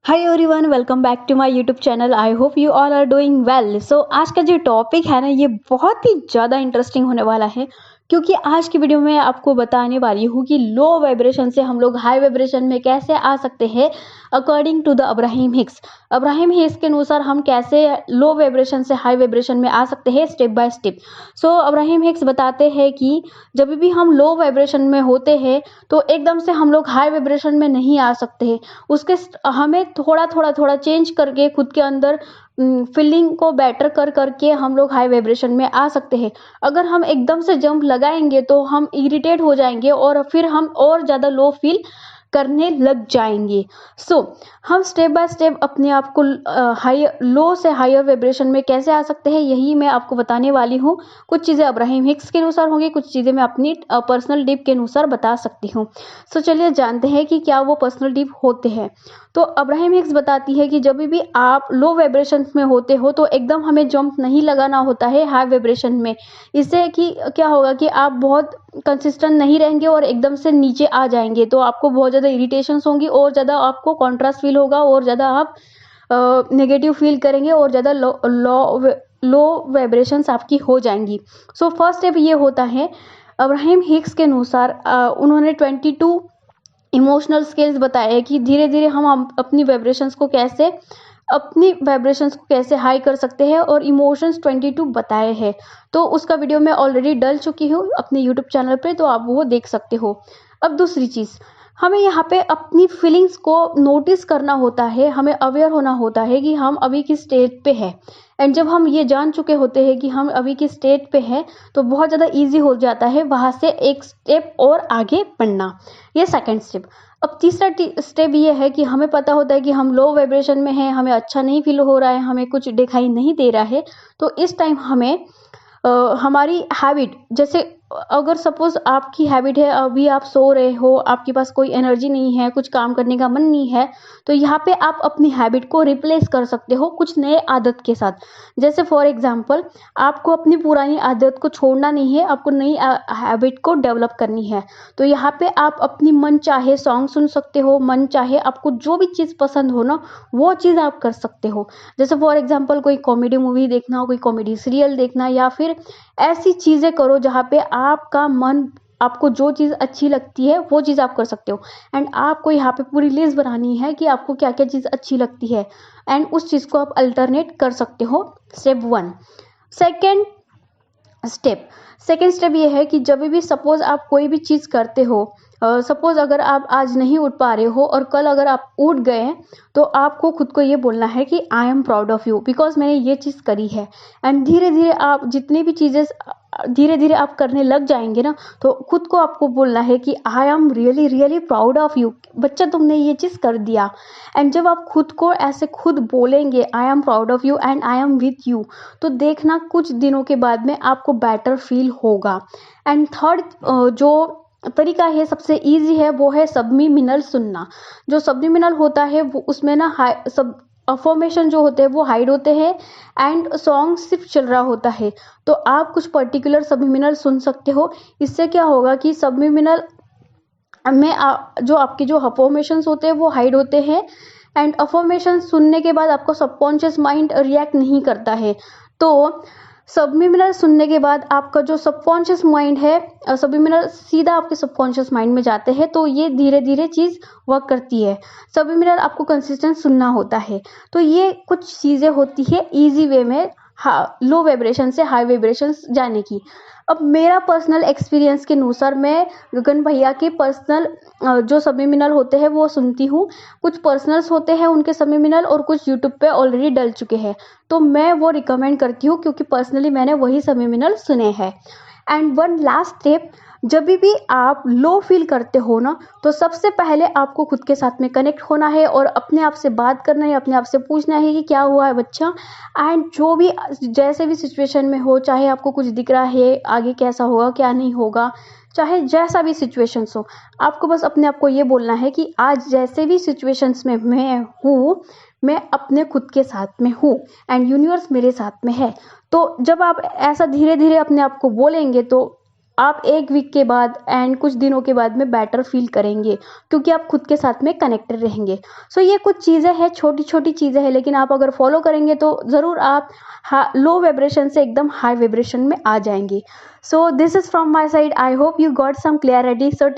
Hi everyone, welcome back to my YouTube channel. I hope you all are doing well. So आज का जो topic है ना, ये बहुत ही ज़्यादा इंटरेस्टिंग होने वाला है, क्योंकि आज की वीडियो में आपको बताने वाली हूँ कि लो वाइब्रेशन से हम लोग हाई वाइब्रेशन में कैसे आ सकते हैं according to the Abraham Hicks. Abraham Hicks के अनुसार हम कैसे लो वाइब्रेशन से हाई वाइब्रेशन में आ सकते हैं step by step. So Abraham Hicks बताते हैं कि जब भी हम लो वाइब्रेशन में होते हैं तो एकदम से हम लोग हाई वाइब्रेशन में नहीं आ सकते हैं। उसके हमें थोड़ा चेंज करके खुद के अंदर फीलिंग को बेटर कर करके हम लोग हाई वाइब्रेशन में आ सकते हैं। अगर हम एकदम से जंप लगाएंगे तो हम इरिटेट हो जाएंगे और फिर हम और ज़्यादा लो फील करने लग जाएंगे। हम स्टेप बाय स्टेप अपने आप को हाई लो से हायर वाइब्रेशन में कैसे आ सकते हैं, यही मैं आपको बताने वाली हूँ। कुछ चीज़ें अब्राहम हिक्स के अनुसार होंगी, कुछ चीज़ें मैं अपनी पर्सनल डिप के अनुसार बता सकती हूँ। चलिए जानते हैं कि क्या वो पर्सनल डिप होते हैं। तो अब्राहम हिक्स बताती है कि जब भी आप लो वाइब्रेशन में होते हो तो एकदम हमें जंप नहीं लगाना होता है हाई वाइब्रेशन में। इससे कि क्या होगा कि आप बहुत कंसिस्टेंट नहीं रहेंगे और एकदम से नीचे आ जाएंगे, तो आपको बहुत ज़्यादा इरिटेशंस होंगी और ज़्यादा आपको कॉन्ट्रास्ट फील होगा और ज़्यादा आप नेगेटिव फील करेंगे और ज़्यादा लो वाइब्रेशंस आपकी हो जाएंगी। फर्स्ट स्टेप ये होता है अब्राहम हिक्स के अनुसार। उन्होंने 22 इमोशनल स्किल्स बताए हैं कि धीरे धीरे हम अपनी वाइब्रेशंस को कैसे हाई कर सकते हैं, और इमोशंस 22 बताए हैं। तो उसका वीडियो मैं ऑलरेडी डाल चुकी हूँ अपने यूट्यूब चैनल पे, तो आप वो देख सकते हो। अब दूसरी चीज़, हमें यहाँ पे अपनी फीलिंग्स को नोटिस करना होता है, हमें अवेयर होना होता है कि हम अभी किस स्टेज पे है। एंड जब हम ये जान चुके होते हैं कि हम अभी किस स्टेज पे हैं, तो बहुत ज़्यादा ईजी हो जाता है वहाँ से एक स्टेप और आगे बढ़ना। ये सेकंड स्टेप। अब तीसरा स्टेप ये है कि हमें पता होता है कि हम लो वाइब्रेशन में हैं, हमें अच्छा नहीं फील हो रहा है, हमें कुछ दिखाई नहीं दे रहा है। तो इस टाइम हमें हमारी हैबिट, जैसे अगर सपोज आपकी हैबिट है, अभी आप सो रहे हो, आपके पास कोई एनर्जी नहीं है, कुछ काम करने का मन नहीं है, तो यहाँ पे आप अपनी हैबिट को रिप्लेस कर सकते हो कुछ नए आदत के साथ। जैसे फॉर एग्जांपल, आपको अपनी पुरानी आदत को छोड़ना नहीं है, आपको नई हैबिट को डेवलप करनी है। तो यहाँ पे आप अपनी मन चाहे सॉन्ग सुन सकते हो, मन चाहे आपको जो भी चीज़ पसंद हो ना, वो चीज़ आप कर सकते हो। जैसे फॉर एग्जांपल कोई कॉमेडी मूवी देखना, कोई कॉमेडी सीरियल देखना, या फिर ऐसी चीज़ें करो जहाँ पे आपका मन, आपको जो चीज़ अच्छी लगती है वो चीज़ आप कर सकते हो। एंड आपको यहाँ पे पूरी लिस्ट बनानी है कि आपको क्या क्या चीज़ अच्छी लगती है, एंड उस चीज़ को आप अल्टरनेट कर सकते हो। Step 1। Second step second step ये है कि जब भी सपोज आप कोई भी चीज़ करते हो, सपोज अगर आप आज नहीं उठ पा रहे हो और कल अगर आप उठ गए हैं, तो आपको खुद को ये बोलना है कि I am proud of you because मैंने ये चीज़ करी है। एंड धीरे धीरे आप जितनी भी चीज़ें धीरे धीरे आप करने लग जाएंगे ना, तो खुद को आपको बोलना है कि I am really really proud of you, बच्चा तुमने ये चीज़ कर दिया। एंड जब आप खुद को ऐसे खुद बोलेंगे I am proud of you and I am with you, तो देखना कुछ दिनों के बाद में आपको बेटर फील होगा। एंड थर्ड जो तरीका है, सबसे इजी है, वो है सबमिमिनल सुनना। जो सबमिमिनल होता है वो उसमें ना सब अफर्मेशन जो होते हैं वो हाइड होते हैं, एंड सॉन्ग सिर्फ चल रहा होता है। तो आप कुछ पर्टिकुलर सबमिमिनल सुन सकते हो। इससे क्या होगा कि सबमिमिनल में जो आपके जो अफर्मेशंस होते हैं वो हाइड होते हैं, एंड अफर्मेशन सुनने के बाद आपको सबकॉन्शियस माइंड रिएक्ट नहीं करता है। तो सबमिमिनल सुनने के बाद आपका जो सबकॉन्शियस माइंड है, सबमिमिनल सीधा आपके सबकॉन्शियस माइंड में जाते हैं, तो ये धीरे धीरे चीज़ वर्क करती है। सबमिमिनल आपको कंसिस्टेंट सुनना होता है। तो ये कुछ चीज़ें होती है इजी वे में लो वाइब्रेशन से हाई वाइब्रेशन जाने की। अब मेरा पर्सनल एक्सपीरियंस के अनुसार मैं गगन भैया के पर्सनल जो सबमिमिनल होते हैं वो सुनती हूँ। कुछ पर्सनल्स होते हैं उनके सबमिमिनल, और कुछ यूट्यूब पे ऑलरेडी डल चुके हैं, तो मैं वो रिकमेंड करती हूँ क्योंकि पर्सनली मैंने वही सबमिमिनल सुने हैं। एंड वन लास्ट स्टेप, जब भी आप लो फील करते हो ना, तो सबसे पहले आपको खुद के साथ में कनेक्ट होना है और अपने आप से बात करना है, अपने आप से पूछना है कि क्या हुआ है बच्चा। एंड जो भी जैसे भी सिचुएशन में हो, चाहे आपको कुछ दिख रहा है आगे कैसा होगा क्या नहीं होगा, चाहे जैसा भी सिचुएशंस हो, आपको बस अपने आप को ये बोलना है कि आज जैसे भी सिचुएशंस में मैं हूँ, मैं अपने खुद के साथ में हूँ एंड यूनिवर्स मेरे साथ में है। तो जब आप ऐसा धीरे धीरे अपने आप को बोलेंगे, तो आप 1 वीक के बाद एंड कुछ दिनों के बाद में बेटर फील करेंगे, क्योंकि आप खुद के साथ में कनेक्टेड रहेंगे। सो ये कुछ चीज़ें हैं, छोटी-छोटी चीज़ें हैं, लेकिन आप अगर फॉलो करेंगे तो ज़रूर आप लो वाइब्रेशन से एकदम हाई वाइब्रेशन में आ जाएँगे। So this is from my side. I hope you got some clarity. So